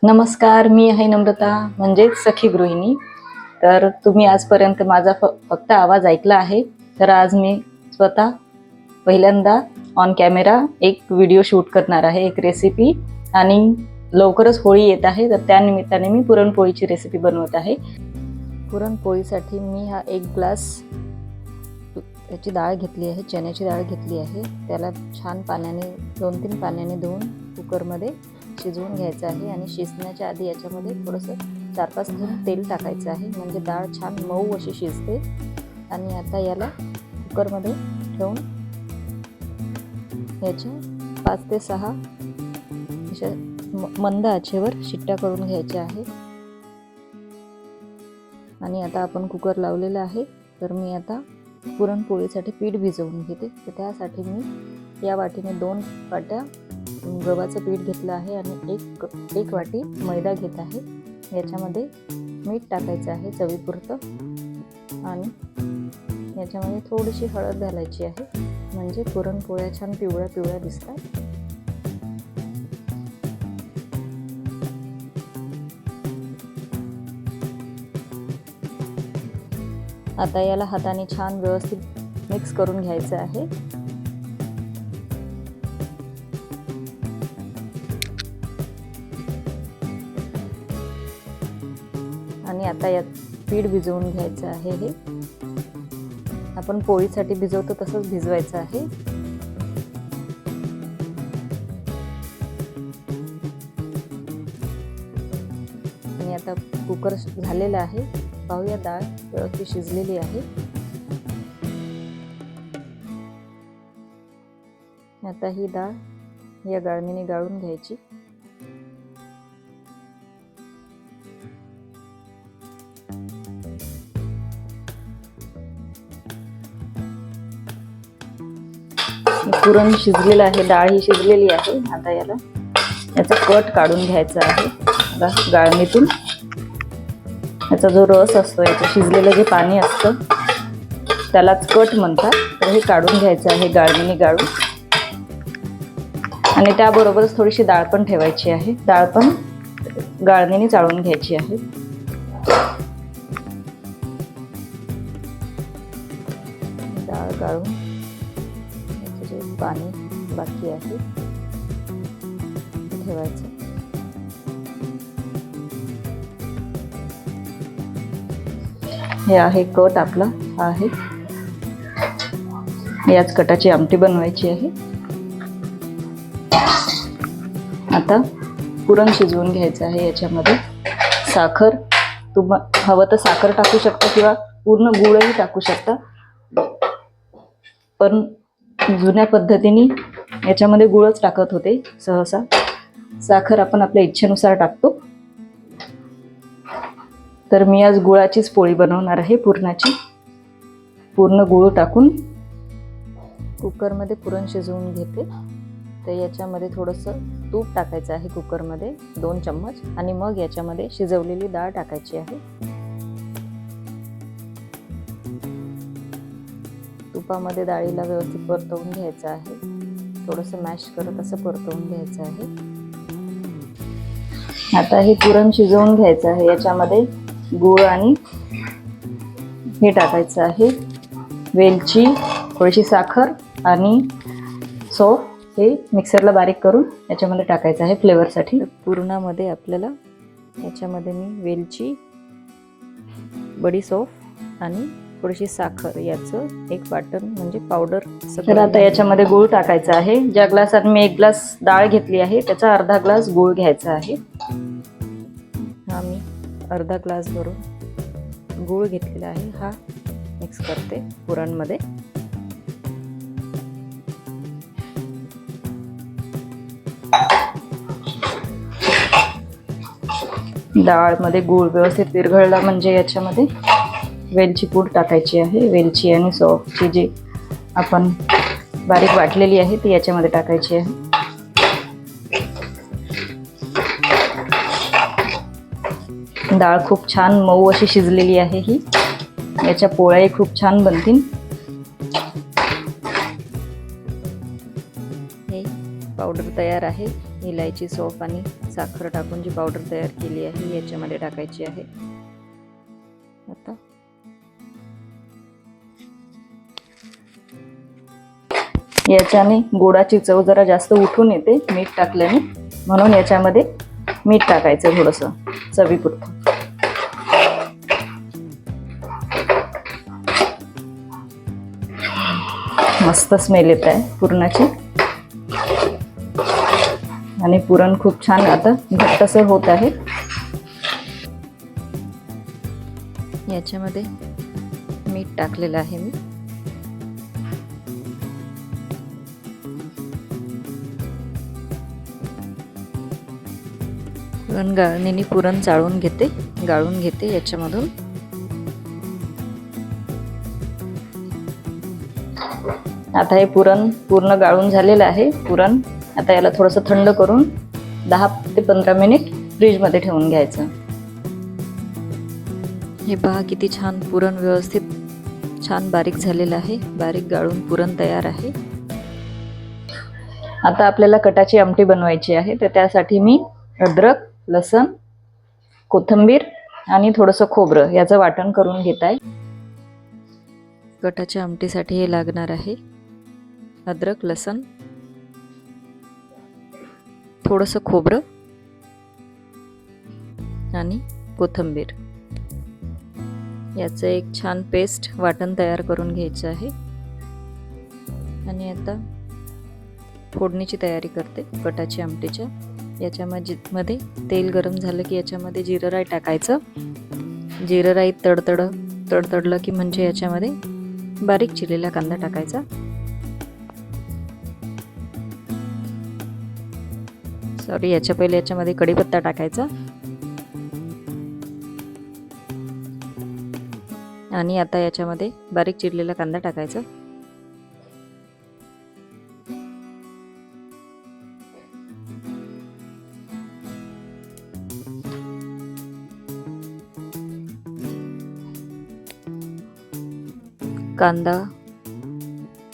नमस्कार, मी आहे नम्रता, म्हणजेच सखी गृहिणी. तर तुम्ही आजपर्यंत माझा फक्त आवाज ऐकला आहे. तर आज मी स्वतः पहिल्यांदा ऑन कॅमेरा एक व्हिडिओ शूट करणार आहे, एक रेसिपी. आणि लवकरच होळी येत आहे, तर त्यानिमित्ताने मी पुरणपोळीची रेसिपी बनवत आहे. पुरणपोळीसाठी मी हा 1 ग्लास त्याची डाळ घेतली आहे, चण्याची डाळ घेतली आहे. त्याला छान पाण्याने 2-3 पाण्याने धुवून कुकरमध्ये शिजवून घ्यायचं आहे. आणि शिजण्याच्या आधी याच्यामध्ये थोडंसं 4-5 थेंब तेल टाकायचं आहे, म्हणजे डाळ छान मऊ अशी शिजते. आणि आता याला कुकरमध्ये ठेवून याच्या 5 ते 6 अशा मंद आचेवर शिट्ट्या करून घ्यायच्या आहे. आणि आता आपण कुकर लावलेला आहे. तर मी आता पुरणपोळीसाठी पीठ भिजवून घेते. तर त्यासाठी मी या वाटीने 2 वाट्या गव्हाचं पीठ घेतलं आहे आणि एक वाटी मैदा घेत आहे. याच्यामध्ये मीठ टाकायचं आहे चवीपुरतं. आणि याच्यामध्ये थोडीशी हळद घालायची आहे, म्हणजे पुरणपोळ्या छान पिवळ्या पिवळ्या दिसतात. आता याला हाताने छान व्यवस्थित मिक्स करून घ्यायचं आहे. आणि आता यात पीठ भिजवून घ्यायचं आहे. हे आपण पोळीसाठी भिजवतो तसंच भिजवायचं आहे. आणि आता कुकर झालेला आहे. पाहूया, डाळ व्यवस्थित शिजलेली आहे. आता ही डाळ या गाळणीने गाळून घ्यायची. पुरण शिजलेलं आहे, डाळ ही शिजलेली आहे. आता याचा कट काढून घ्यायचा आहे गाळणीतून. याचा जो रस असतो, याचं शिजलेलं जे पाणी असतं त्यालाच कट म्हणतात. तर हे काढून घ्यायचं आहे गाळणीने गाळून. आणि त्याबरोबरच थोडीशी डाळ पण ठेवायची आहे. डाळ पण गाळणीने चाळून घ्यायची आहे. डाळ गाळून याचं जे पाणी बाकी आहे ठेवायचं. हे आहे कट आपला, हा आहे. याच कटाची आमटी बनवायची आहे. आता पुरण शिजवून घ्यायचं आहे. याच्यामध्ये साखर, हवं तर साखर टाकू शकता किंवा पूर्ण गूळही टाकू शकता. पण जुन्या पद्धतीने याच्यामध्ये गूळच टाकत होते सहसा. साखर आपण आपल्या इच्छेनुसार टाकतो. तर मी आज गुळाचीच पोळी बनवणार आहे, पुरणाची. पूर्ण गूळ टाकून कुकरमध्ये पुरण शिजवून घेते. तर याच्यामध्ये थोडंसं तूप टाकायचं आहे कुकरमध्ये, 2 चम्मच. आणि मग याच्यामध्ये शिजवलेली डाळ टाकायची आहे. तुपामध्ये डाळीला व्यवस्थित परतवून घ्यायचं आहे. थोडंसं मॅश करत असं परतवून घ्यायचं आहे. आता हे पुरण शिजवून घ्यायचं आहे. याच्यामध्ये गूळ आणि हे टाकायचं आहे, वेलची, थोडीशी साखर आणि सौंफ. हे मिक्सरला बारीक करून याच्यामध्ये टाकायचं आहे फ्लेवरसाठी. पुरणामध्ये आपल्याला याच्यामध्ये मी वेलची, बडीशोप आणि थोडीशी साखर याचं एक वाटण म्हणजे पावडर. तर आता याच्यामध्ये गूळ टाकायचा आहे. ज्या ग्लासात मी 1 ग्लास डाळ घेतली आहे त्याचा अर्धा ग्लास गूळ घ्यायचा आहे. हा मी अर्धा ग्लास भरून गूळ घेतलेला आहे. हा मिक्स करते पुरणमध्ये. डाळमध्ये गूळ व्यवस्थित विरघळला म्हणजे याच्यामध्ये वेलची पूड टाकायची आहे. वेलची आणि सौंफची जी आपण बारीक वाटलेली आहे ती याच्यामध्ये टाकायची आहे. डाळ खूप छान मऊ अशी शिजलेली आहे ही. याच्या पोळ्याही खूप छान बनतील. हे पावडर तयार आहे. इलायची, सौंफ आणि साखर टाकून जी पावडर तयार केली आहे याच्यामध्ये टाकायची आहे. आता याच्याने गोडाची चव जरा जास्त उठून येते मीठ टाकल्याने, म्हणून याच्यामध्ये मीठ टाकायचं थोडंसं चवीपुरतं. मस्त स्मेल येत आहे पुरणाची आणि पुरण खूप छान आता घट्टसर होत आहे. याच्यामध्ये मीठ टाकलेलं आहे मी. पुरण गाळणीने पुरण गाळून घेते याच्यामधून. आता हे पुरण पूर्ण गाळून झालेलं आहे पुरण. आता याला थोडंसं थंड करून 10 ते 15 मिनिट फ्रीजमध्ये ठेवून घ्यायचं. हे पहा किती छान पुरण व्यवस्थित छान बारीक झालेलं आहे. बारीक गाळून पुरण तयार आहे. आता आपल्याला कटाची आमटी बनवायची आहे, तर त्यासाठी मी अद्रक, लसण, कोथिंबीर आणि थोडंसं खोबरं याचं वाटण करून घेत आहे. कटाच्या आमटीसाठी हे लागणार आहे अद्रक, लसण, थोडंसं खोबरं आणि कोथिंबीर याचं एक छान पेस्ट वाटण तयार करून घ्यायचं आहे. आणि आता फोडणीची तयारी करते कटाची आमटीच्या. याच्यामध्ये तेल गरम झालं की याच्यामध्ये जिरं राई टाकायचं. जिरं राई तडतडलं की म्हणजे याच्यामध्ये बारीक चिरलेला कांदा टाकायचा. याच्या पहिले याच्यामध्ये कढीपत्ता टाकायचा. आणि आता याच्यामध्ये बारीक चिरलेला कांदा टाकायचा. कांदा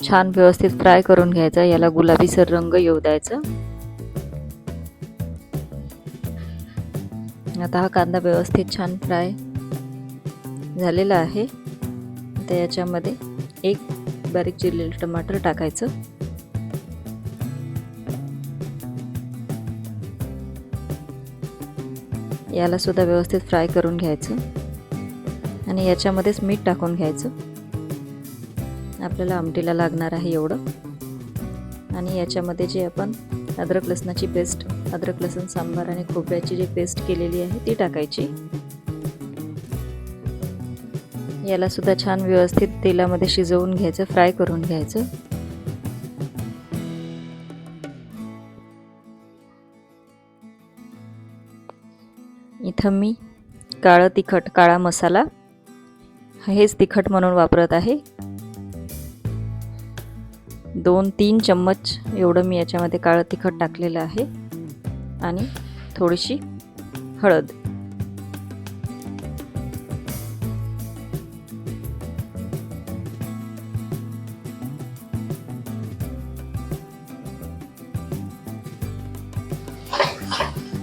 छान व्यवस्थित फ्राय करून घ्यायचा. याला गुलाबीसर रंग येऊ द्यायचा. आता हा कांदा व्यवस्थित छान फ्राय झालेला आहे. तर याच्यामध्ये एक बारीक चिरलेलं टमाटर टाकायचं. याला सुद्धा व्यवस्थित फ्राय करून घ्यायचं. आणि याच्यामध्येच मीठ टाकून घ्यायचं. आपल्याला आमटीला लागणार आहे एवढं. आणि याच्यामध्ये जे आपण अद्रक लसणाची पेस्ट, अद्रक लसण सांबार आणि खोबऱ्याची जी पेस्ट केलेली आहे ती टाकायची. याला सुद्धा छान व्यवस्थित तेलामध्ये शिजवून घ्यायचं, फ्राय करून घ्यायचं. इथं मी काळं तिखट, काळा मसाला हेच तिखट म्हणून वापरत आहे. 2-3 चम्मच एवढं मी याच्यामध्ये काळं तिखट टाकलेलं आहे. आणि थोडीशी हळद.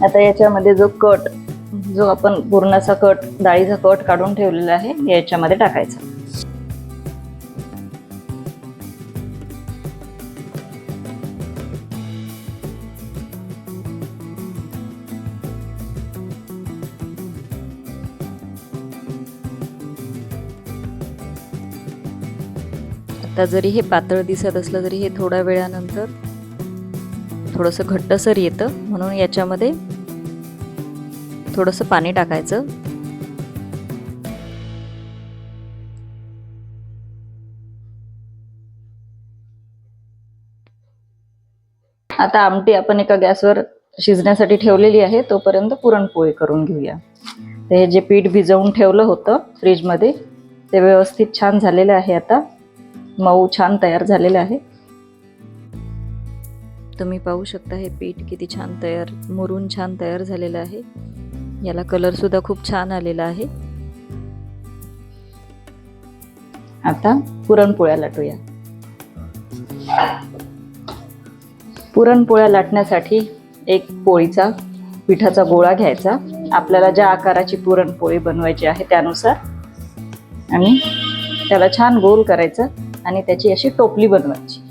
आता याच्यामध्ये जो आपण पुरणाचा कट, डाळीचा कट काढून ठेवलेला आहे याच्यामध्ये टाकायचा. आता जरी हे पातळ दिसत असलं तरी हे थोड्या वेळानंतर थोडंसं घट्टसर येतं, म्हणून याच्यामध्ये थोडंसं पाणी टाकायचं. आता आमटी आपण एका गॅसवर शिजण्यासाठी ठेवलेली आहे. तोपर्यंत पुरणपोळी करून घेऊया. तर हे जे पीठ भिजवून ठेवलं होतं फ्रीजमध्ये ते व्यवस्थित छान झालेलं आहे. आता मऊ छान तयार झालेलं आहे. तुम्ही पाहू शकता हे पीठ किती छान मुरून छान तयार झालेलं आहे. याला कलर सुद्धा खूप छान आलेला आहे. आता पुरणपोळ्या लाटूया. पुरणपोळ्या लाटण्यासाठी एक पोळीचा पिठाचा गोळा घ्यायचा, आपल्याला ज्या आकाराची पुरणपोळी बनवायची आहे त्यानुसार, आणि त्याला छान गोल करायचं आणि त्याची अशी टोपली बनवायची.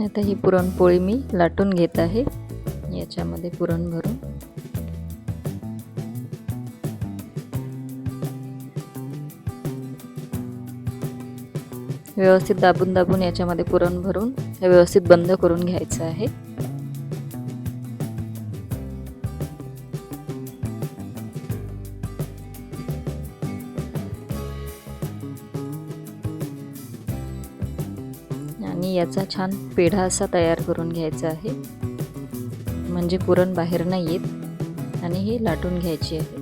आता ही पुरणपोळी मी लाटून घेत आहे. याच्यामध्ये पुरण भरून व्यवस्थित दाबून दाबून याच्यामध्ये पुरण भरून हे व्यवस्थित बंद करून घ्यायचं आहे. आणि याचा छान पेढा असा तयार करून घ्यायचा आहे, म्हणजे पुरण बाहेर नाही येत. आणि हे लाटून घ्यायची आहे.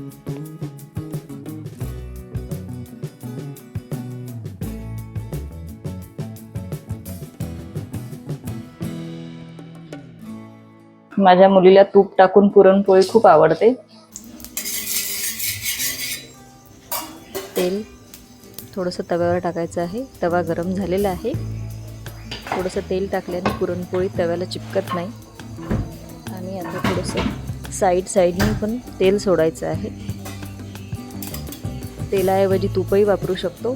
माझ्या मुलीला तूप टाकून पुरणपोळी खूप आवडते. तेल थोडंसं तव्यावर टाकायचं आहे. तवा गरम झालेला आहे. थोडंसं तेल टाकल्याने पुरणपोळी तव्याला चिपकत नाही. आणि आता थोडंसं साईडनी पण तेल सोडायचं आहे. तेलाऐवजी तूपही वापरू शकतो.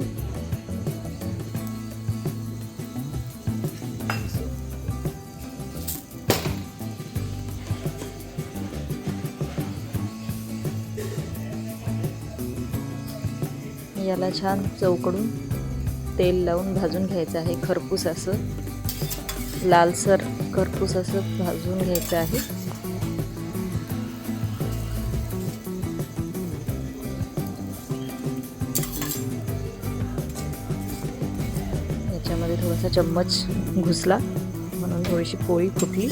याला छान चौकडून तेल लावून भाजून घ्यायचं आहे. खरपूस असं लालसर खरपूस असं भाजून घ्यायचं आहे. याच्यामध्ये थोडासा चम्मच घुसला म्हणून थोडीशी पोळी फुटली.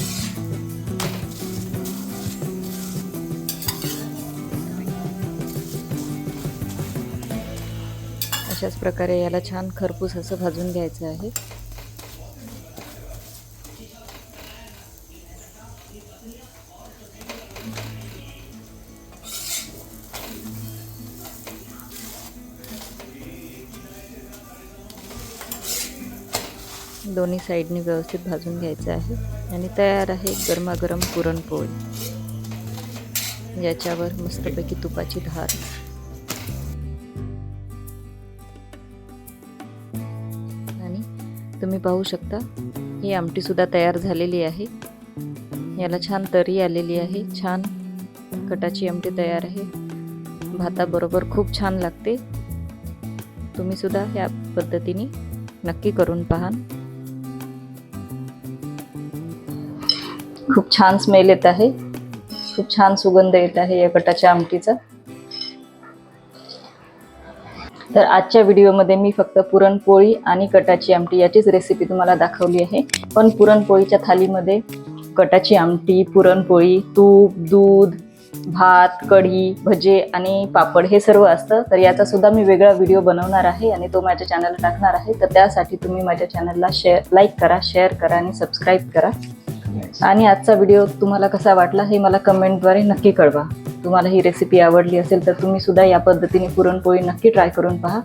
अशाच प्रकारे याला छान खरपूस असं भाजून घ्यायचं आहे. दोन्ही साईडनी व्यवस्थित भाजून घ्यायचं आहे. आणि तयार आहे गरमागरम पुरणपोळी. याच्यावर मस्तपैकी तुपाची धार. तुम्ही पाहू शकता ही आमटी सुद्धा तयार झालेली आहे. याला छान तरी आलेली आहे. छान कटाची आमटी तयार आहे. भाताबरोबर खूप छान लागते. तुम्ही सुद्धा या पद्धतीने नक्की करून पहा. खूप छान स्मेल येत आहे. खूप छान सुगंध येत आहे या कटाच्या आमटीचा. तर आजच्या व्हिडिओमध्ये मी फक्त पुरणपोळी आणि कटाची आमटी याचीच रेसिपी तुम्हाला दाखवली आहे. पण पुरणपोळीच्या थालीमध्ये कटाची आमटी, पुरणपोळी, तूप, दूध, भात, कढी, भजे आणि पापड हे सर्व असतं. तर याचा सुद्धा मी वेगळा व्हिडिओ बनवणार आहे आणि तो माझ्या चॅनलला टाकणार आहे. तर त्यासाठी तुम्ही माझ्या चॅनलला लाईक करा, शेअर करा आणि सबस्क्राईब करा. आणि आजचा व्हिडिओ तुम्हाला कसा वाटला हे मला कमेंटद्वारे नक्की कळवा. तुम्हाला ही रेसिपी आवडली असेल तर तुम्ही सुद्धा या पद्धतीने पुरणपोळी नक्की ट्राय करून पहा.